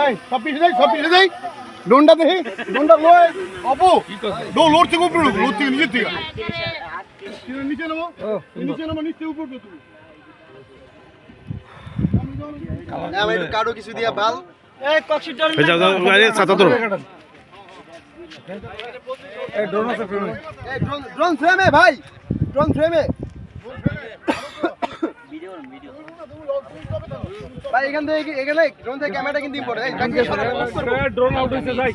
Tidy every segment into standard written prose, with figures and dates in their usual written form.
এই সব পিছে দেই ডোনটা দেখি ডোনটা লয় অপু ডো লোড থেকে উপরে লোড থেকে নিচে থেকে নিচে নামো নিচে উপর তুমি আমি একটু কাটো কিছু দিয়া ভাল এই কক্সিটার আরে ছাতা ধরো এই ড্রোন আছে ফ্রেমে এই ড্রোন ফ্রেমে ভাই ড্রোন ফ্রেমে ভিডিও ভাই এখানে ড্রোন থেকে ক্যামেরাটা কিন্তু ইম্পর্টেন্ট এই ড্রোন আউট হইছে ভাই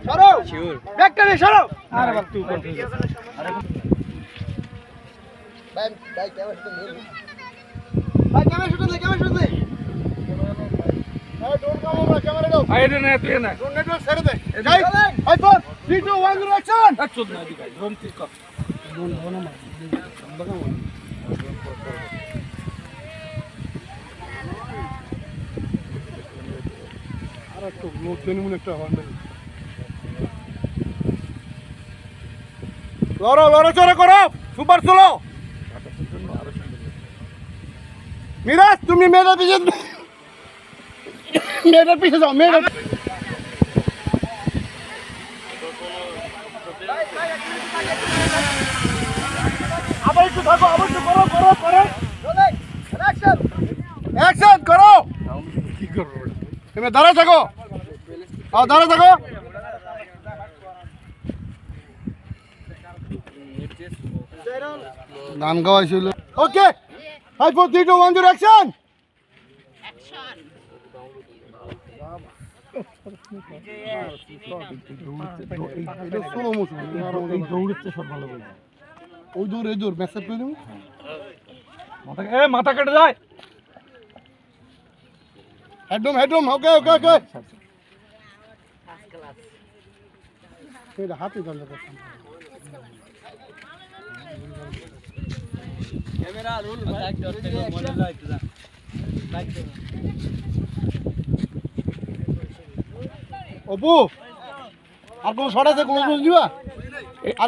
সরো শিওর ব্যাক করে সরো আরে বাপ তুই কোন আরে ভাই ক্যামেরা শুট দে এই ড্রোন কাম আমরা ক্যামেরা দাও আই রে না তুই না ড্রোন নেটওয়ার্ক ছেড়ে দে যাই আই ফোর 3 2 1 0 অ্যাকশন চোদ না দিকা ড্রোন ঠিক কর ড্রোন ধরনা মার বাগা আরে তো লোড দেন মনে একটা হন্ডা লড়ো চড়া করো সুপার চলো মিরাজ তুমি মেয়েটার পিছে যাও মেয়েটার আবার একটু থাকো আবার একটু করো অ্যাকশন করো কি করবো তুমি দাঁড়ায় থাকো দাঁড়ায় থাকো গান গাওয়া ছিল ওকে 5 4 3 2 1 0 অ্যাকশন ওই দৌড় মেসেজ করে দেবো মাথা কেটে যায় হেডরুম ওকে হাতে দণ্ড করতাম ক্যামেরা রোল অপু আর কোন শট আছে কোন দিবা আর